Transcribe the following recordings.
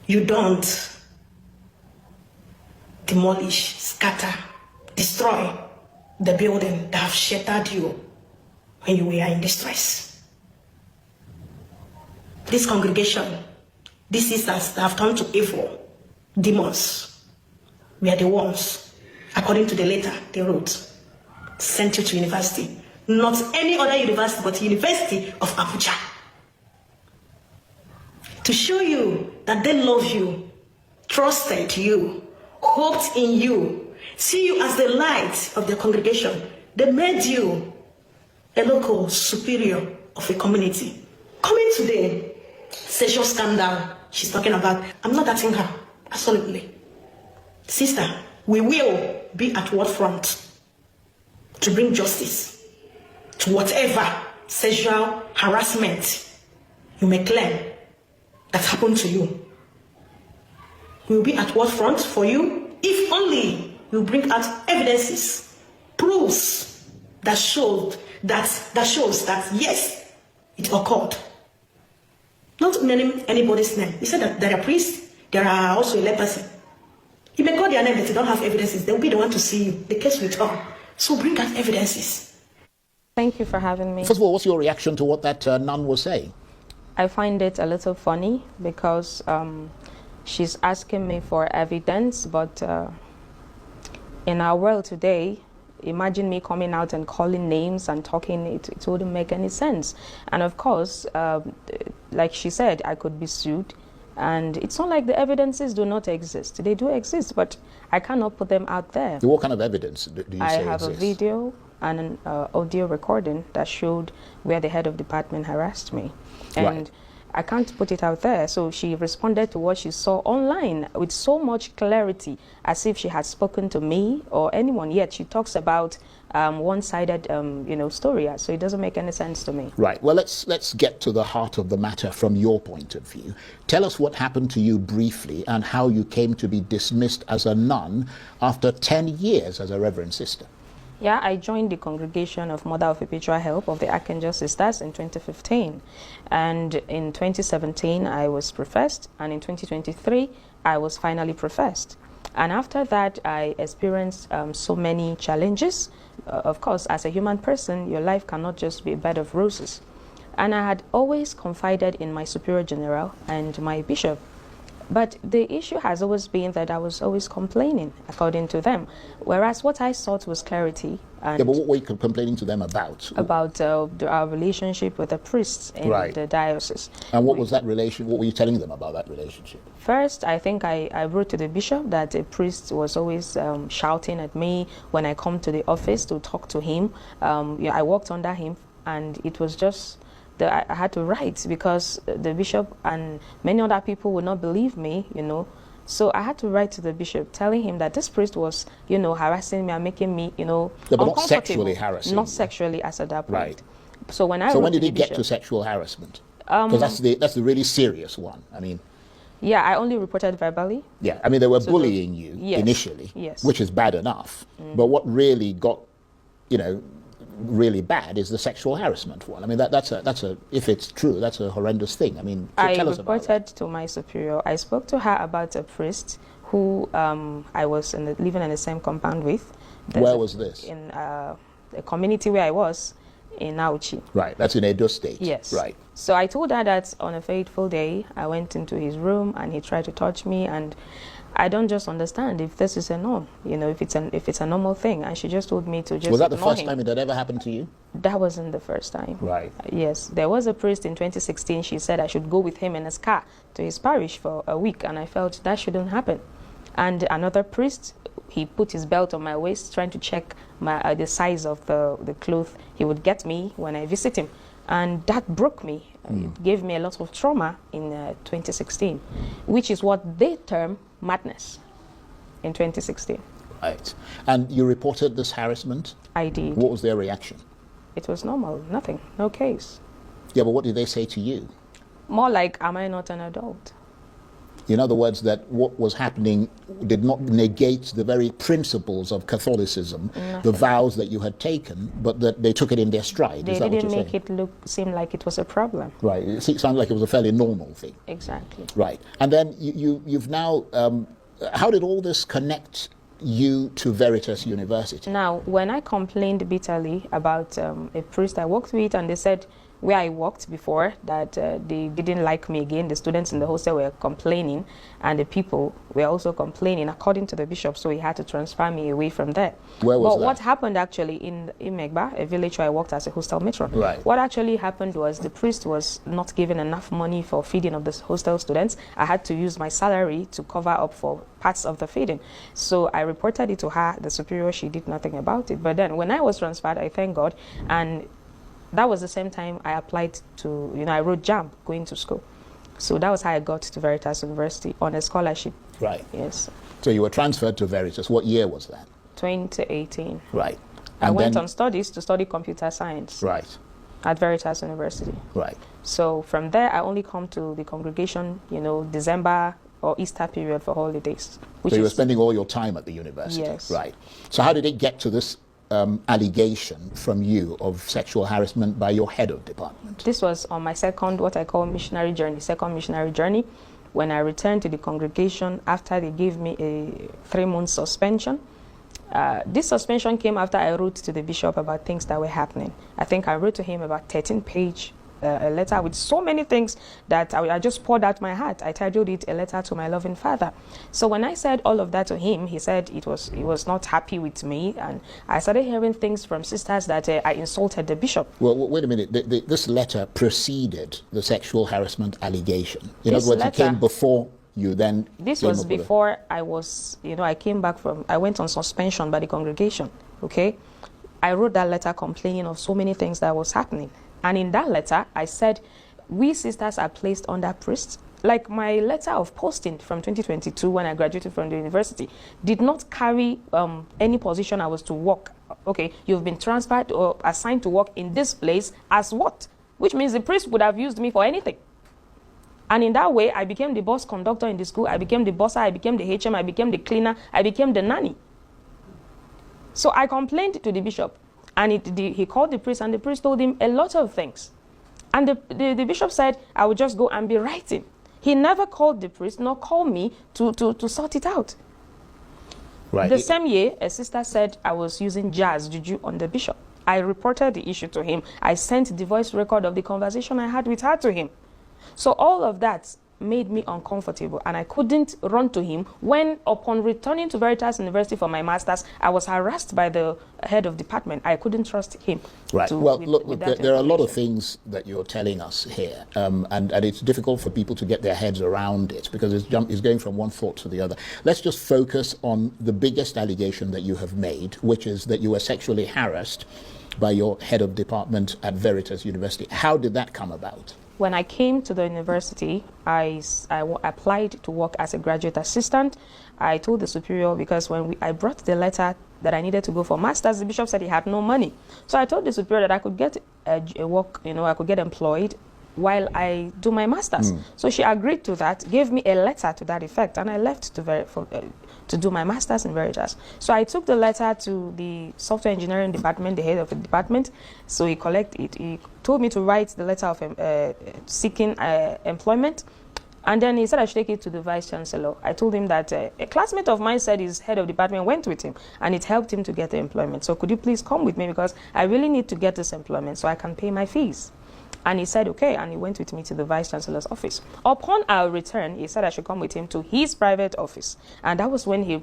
You don't demolish, scatter, destroy the building that have sheltered you when you were in distress. This congregation, these sisters that have turned to evil, demons, we are the ones, according to the letter they wrote, sent you to university. Not any other university, but the University of Abuja. To show you that they love you, trusted you, hoped in you, see you as the light of the congregation. They made you a local superior of a community. Coming today, sexual scandal she's talking about, I'm not dating her, absolutely. Sister, we will be at war front to bring justice to whatever sexual harassment you may claim that happened to you. We will be at war front for you if only you bring out evidences, proofs that shows that yes, it occurred. Not naming anybody's name. You said that there are priests, there are also a layperson. You may call their name, but they don't have evidences. They will be the one to see you. The case will turn. So bring out evidences. Thank you for having me. First of all, what's your reaction to what that nun was saying? I find it a little funny because she's asking me for evidence, but in our world today, imagine me coming out and calling names and talking, it wouldn't make any sense. And of course, like she said, I could be sued. And it's not like the evidences do not exist. They do exist, but I cannot put them out there. What kind of evidence do you say I have exists? a video and an audio recording that showed where the head of department harassed me. And right. I can't put it out there. So she responded to what she saw online with so much clarity, as if she had spoken to me or anyone. Yet she talks about one-sided, story. So it doesn't make any sense to me. Right. Well, let's get to the heart of the matter from your point of view. Tell us what happened to you briefly and how you came to be dismissed as a nun after 10 years as a reverend sister. Yeah, I joined the congregation of Mother of Perpetual Help of the Archangel Sisters in 2015. And in 2017, I was professed. And in 2023, I was finally professed. And after that, I experienced so many challenges. Of course, as a human person, your life cannot just be a bed of roses. And I had always confided in my Superior General and my bishop. But the issue has always been that I was always complaining, according to them, whereas what I sought was clarity. And yeah, but what were you complaining to them about? About our relationship with the priests in right. the diocese. And what was that relation? What were you telling them about that relationship? First, I think I wrote to the bishop that a priest was always shouting at me when I come to the office to talk to him. I worked under him, and it was just... I had to write because the bishop and many other people would not believe me, So I had to write to the bishop telling him that this priest was, harassing me and making me, but not sexually harassing. Not sexually as at that point. Right. So when I So wrote when did to it the get bishop, to sexual harassment? Because that's the really serious one. I mean. Yeah, I only reported verbally. Yeah, I mean they were bullying you initially, yes. which is bad enough. But what really got, really bad is the sexual harassment one. I mean, that's a if it's true, that's a horrendous thing. I mean, tell us about it. I reported to my superior. I spoke to her about a priest who I was living in the same compound with. Where was this? In the community where I was, in Auchi. Right, that's in Edo State. Yes. Right. So I told her that on a fateful day, I went into his room and he tried to touch me, and I don't just understand if this is a norm, if it's a normal thing. And she just told me to just. Was that the ignore first him. time it had ever happened to you? That wasn't the first time. Right. Yes, there was a priest in 2016. She said I should go with him in his car to his parish for a week, and I felt that shouldn't happen. And another priest, he put his belt on my waist, trying to check the size of the cloth he would get me when I visit him. And that broke me. It gave me a lot of trauma in 2016, which is what they term madness in 2016. Right. And you reported this harassment? I did. What was their reaction? It was normal, nothing, no case. Yeah, but what did they say to you? More like, am I not an adult? In other words, that what was happening did not negate the very principles of Catholicism, the vows that you had taken, but that they took it in their stride. They Is that what didn't you're make saying? it seem like it was a problem. Right. It sounded like it was a fairly normal thing. Exactly. Right. And then you've now, how did all this connect you to Veritas University? Now, when I complained bitterly about a priest I worked with, and they said where I worked before that they didn't like me again, the students in the hostel were complaining, and the people were also complaining according to the bishop, so he had to transfer me away from there. Where was but that? what happened actually in Imegba, a village where I worked as a hostel matron, Right. what actually happened was the priest was not given enough money for feeding of the hostel students. I had to use my salary to cover up for parts of the feeding. So I reported it to her, the superior. She did nothing about it. But then when I was transferred, I thank God, and that was the same time I applied to, I wrote JAMB going to school. So that was how I got to Veritas University on a scholarship. Right. Yes. So you were transferred to Veritas. What year was that? 2018. Right. I went on studies to study computer science. Right. At Veritas University. Right. So from there, I only come to the congregation, December or Easter period for holidays. So you were spending all your time at the university? Yes. Right. So how did it get to this allegation from you of sexual harassment by your head of department? This was on my second, what I call missionary journey, when I returned to the congregation after they gave me a 3-month suspension. This suspension came after I wrote to the bishop about things that were happening. I think I wrote to him about 13-page a letter with so many things that I just poured out my heart. I titled it A Letter to My Loving Father. So when I said all of that to him, he said he was not happy with me, and I started hearing things from sisters that I insulted the bishop. Well, wait a minute. This letter preceded the sexual harassment allegation. In other words, it came before you then. This was before I was, I came back I went on suspension by the congregation, okay? I wrote that letter complaining of so many things that was happening. And in that letter, I said, we sisters are placed under priests. Like my letter of posting from 2022 when I graduated from the university did not carry any position I was to work. Okay, you've been transferred or assigned to work in this place as what? Which means the priest would have used me for anything. And in that way, I became the bus conductor in the school. I became the bosser. I became the HM. I became the cleaner. I became the nanny. So I complained to the bishop. And he called the priest, and the priest told him a lot of things. And the bishop said, I would just go and be writing. He never called the priest, nor called me to sort it out. Right. The same year, a sister said I was using jazz juju on the bishop. I reported the issue to him. I sent the voice record of the conversation I had with her to him. So all of that made me uncomfortable, and I couldn't run to him when, upon returning to Veritas University for my master's, I was harassed by the head of department. I couldn't trust him. Right. There are a lot of things that you're telling us here, and it's difficult for people to get their heads around it because it's going from one thought to the other. Let's just focus on the biggest allegation that you have made, which is that you were sexually harassed by your head of department at Veritas University. How did that come about? When I came to the university, I applied to work as a graduate assistant. I told the superior, because when I brought the letter that I needed to go for master's, the bishop said he had no money. So I told the superior that I could get a work, I could get employed while I do my master's. So she agreed to that, gave me a letter to that effect, and I left to do my master's in Veritas. So I took the letter to the software engineering department, the head of the department. So he told me to write the letter of seeking employment. And then he said I should take it to the vice chancellor. I told him that a classmate of mine said his head of department went with him, and it helped him to get the employment. So could you please come with me, because I really need to get this employment so I can pay my fees. And he said, okay, and he went with me to the Vice Chancellor's office. Upon our return, he said I should come with him to his private office. And that was when he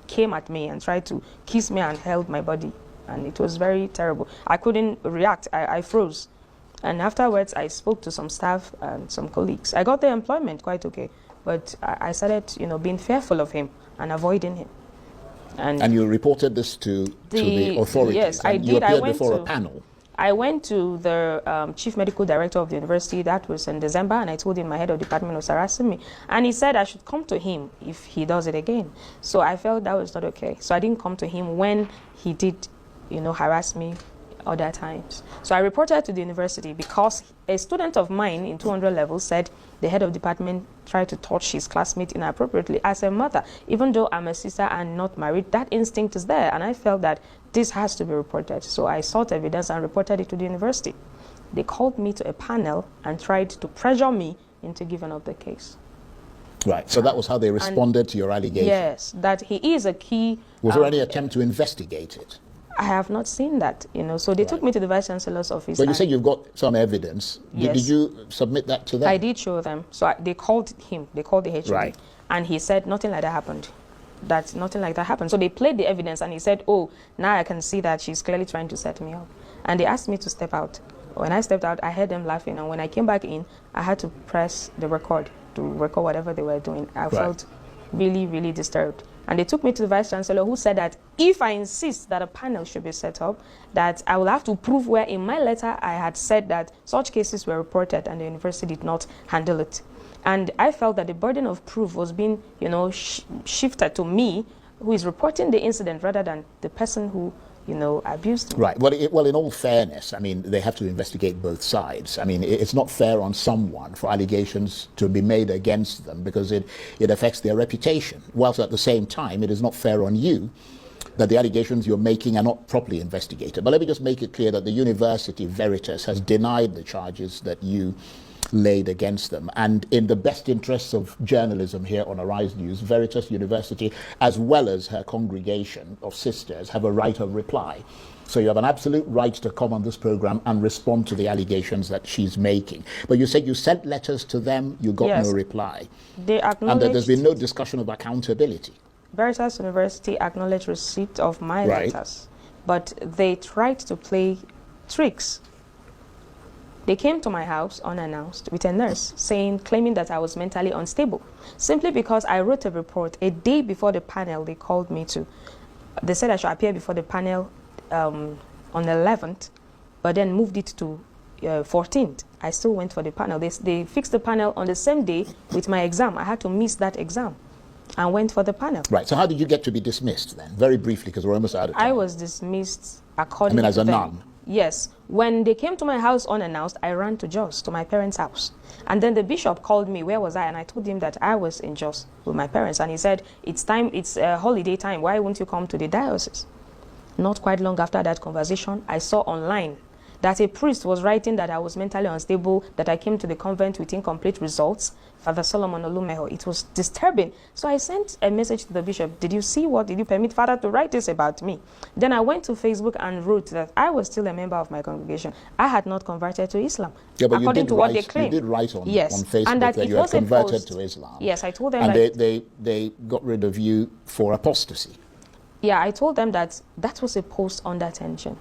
came at me and tried to kiss me and held my body. And it was very terrible. I couldn't react. I froze. And afterwards, I spoke to some staff and some colleagues. I got the employment quite okay. But I started, being fearful of him and avoiding him. And you reported this to the authorities? Yes, I did. You appeared before a panel? I went to the chief medical director of the university. That was in December, and I told him my head of department was harassing me. And he said I should come to him if he does it again. So I felt that was not okay. So I didn't come to him when he did, harass me other times. So I reported to the university because a student of mine in 200 level said the head of department tried to touch his classmate inappropriately. As a mother, even though I'm a sister and not married, that instinct is there, and I felt that this has to be reported. So I sought evidence and reported it to the university. They called me to a panel and tried to pressure me into giving up the case. Right, so that was how they responded to your allegation? Yes, that he is a key... Was there any attempt to investigate it? I have not seen that, So they took me to the Vice Chancellor's office. But you said you've got some evidence. Yes. Did you submit that to them? I did show them. So they called him. They called the HOD. Right. And he said nothing like that happened. That nothing like that happened. So they played the evidence and he said, oh, now I can see that she's clearly trying to set me up. And they asked me to step out. When I stepped out, I heard them laughing. And when I came back in, I had to press the record to record whatever they were doing. I felt really, really disturbed. And they took me to the Vice Chancellor, who said that if I insist that a panel should be set up, that I will have to prove where in my letter I had said that such cases were reported and the university did not handle it. And I felt that the burden of proof was being, shifted to me, who is reporting the incident, rather than the person who, abused me. Right. Well, in all fairness, I mean, they have to investigate both sides. I mean, it's not fair on someone for allegations to be made against them because it affects their reputation, whilst at the same time, it is not fair on you that the allegations you're making are not properly investigated. But let me just make it clear that the University Veritas has denied the charges that you laid against them. And in the best interests of journalism here on Arise News, Veritas University, as well as her congregation of sisters, have a right of reply. So you have an absolute right to come on this program and respond to the allegations that she's making. But you said you sent letters to them, you got no reply. They acknowledged... And there's been no discussion of accountability. Veritas University acknowledged receipt of my letters, but they tried to play tricks. They came to my house unannounced with a nurse claiming that I was mentally unstable, simply because I wrote a report a day before the panel they called me to. They said I should appear before the panel on the 11th, but then moved it to 14th. I still went for the panel. They fixed the panel on the same day with my exam. I had to miss that exam and went for the panel. Right. So how did you get to be dismissed then? Very briefly, because we're almost out of time. I was dismissed according to as a them. nun? Yes. When they came to my house unannounced, I ran to Jos, to my parents' house. And then the bishop called me, where was I? And I told him that I was in Jos with my parents. And he said, it's holiday time. Why won't you come to the diocese? Not quite long after that conversation, I saw online that a priest was writing that I was mentally unstable, that I came to the convent with incomplete results, Father Solomon Olumeho. It was disturbing. So I sent a message to the bishop. Did you permit Father to write this about me? Then I went to Facebook and wrote that I was still a member of my congregation. I had not converted to Islam. Yeah, but according to what they claimed. You did write on Facebook and that you had converted to Islam. Yes, I told them and they got rid of you for apostasy. Yeah, I told them that was a post under tension.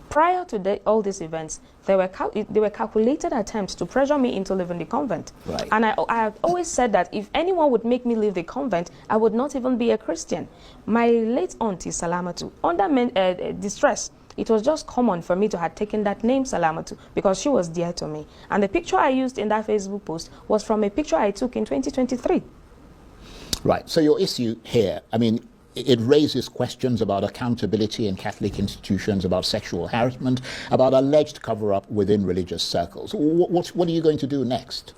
Prior to all these events, there were calculated attempts to pressure me into leaving the convent. Right. And I have always said that if anyone would make me leave the convent, I would not even be a Christian. My late auntie, Salamatu, under distress, it was just common for me to have taken that name, Salamatu, because she was dear to me. And the picture I used in that Facebook post was from a picture I took in 2023. Right. So your issue here, I mean, it raises questions about accountability in Catholic institutions, about sexual harassment, about alleged cover-up within religious circles. What are you going to do next?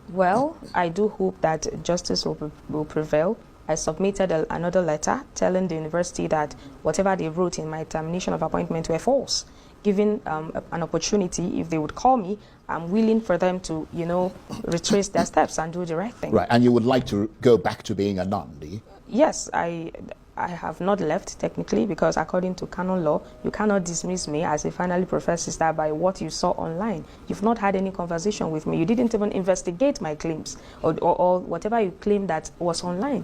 Well, I do hope that justice will prevail. I submitted another letter telling the university that whatever they wrote in my termination of appointment were false. Given an opportunity, if they would call me, I'm willing for them to, retrace their steps and do the right thing. Right, and you would like to go back to being a nun, do you? Yes, I have not left technically, because according to canon law, you cannot dismiss me as a finally professed sister by what you saw online. You've not had any conversation with me. You didn't even investigate my claims or whatever you claim that was online.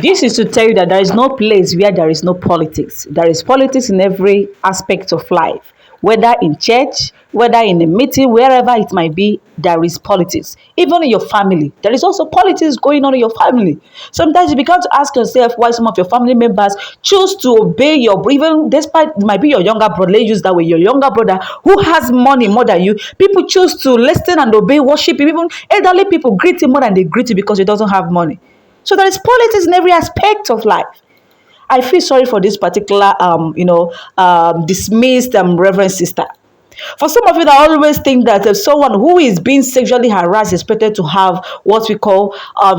This is to tell you that there is no place where there is no politics. There is politics in every aspect of life. Whether in church, whether in a meeting, wherever it might be, there is politics. Even in your family, there is also politics going on in your family. Sometimes you begin to ask yourself why some of your family members choose to obey even despite it might be your younger brother, let's use that way, your younger brother who has money more than you. People choose to listen and obey, worship him. Even elderly people greet him more than they greet you because he doesn't have money. So there is politics in every aspect of life. I feel sorry for this particular, dismissed Reverend Sister. For some of you that always think that someone who is being sexually harassed is expected to have what we call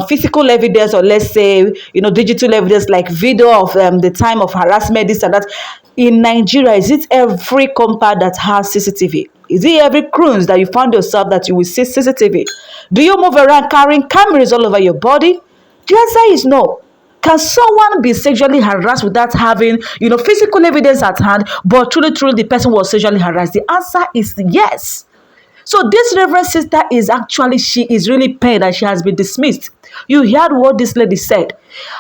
physical evidence, or let's say, digital evidence like video of the time of harassment, this and that. In Nigeria, is it every compound that has CCTV? Is it every cruise that you find yourself that you will see CCTV? Do you move around carrying cameras all over your body? The answer is no. Can someone be sexually harassed without having, physical evidence at hand, but truly the person was sexually harassed? The answer is yes. So this reverend sister she is really pained that she has been dismissed. You heard what this lady said.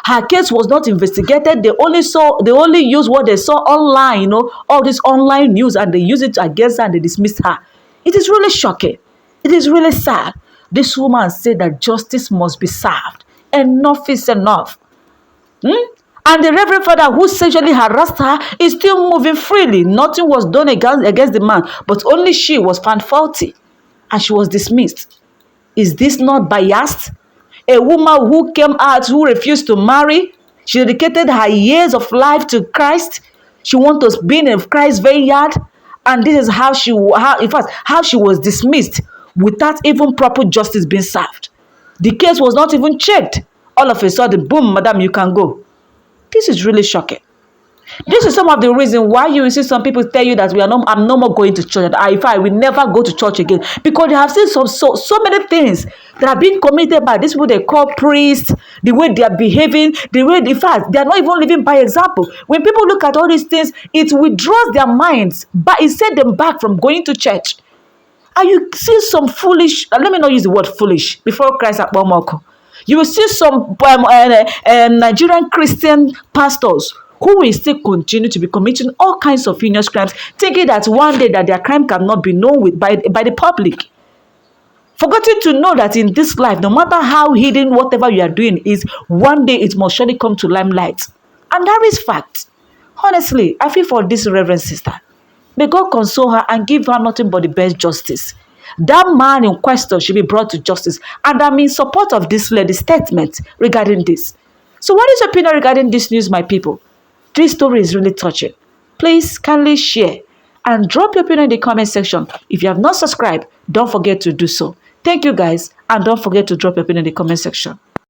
Her case was not investigated. They only used what they saw online, all this online news, and they used it against her and they dismissed her. It is really shocking. It is really sad. This woman said that justice must be served. Enough is enough. And the Reverend Father who sexually harassed her is still moving freely. Nothing was done against the man, but only she was found faulty and she was dismissed. Is this not biased? A woman who came out, who refused to marry, she dedicated her years of life to Christ. She wants to be in Christ's vineyard, and this is how she was dismissed without even proper justice being served. The case was not even checked. All of a sudden, boom, madam, you can go. This is really shocking. This is some of the reasons why you see some people tell you that I'm no more going to church. I will never go to church again. Because they have seen so many things that are being committed by these people they call priests, the way they are behaving, the way, in fact, they are not even living by example. When people look at all these things, it withdraws their minds, but it sets them back from going to church. And you see some foolish, let me not use the word foolish, before Christ at Bomoko. You will see some Nigerian Christian pastors who will still continue to be committing all kinds of heinous crimes, thinking that one day that their crime cannot be known by the public. Forgetting to know that in this life, no matter how hidden whatever you are doing is, one day it must surely come to limelight. And that is fact. Honestly, I feel for this reverend sister. May God console her and give her nothing but the best justice. That man in question should be brought to justice. And I'm in support of this lady's statement regarding this. So what is your opinion regarding this news, my people? This story is really touching. Please kindly share and drop your opinion in the comment section. If you have not subscribed, don't forget to do so. Thank you guys, and don't forget to drop your opinion in the comment section.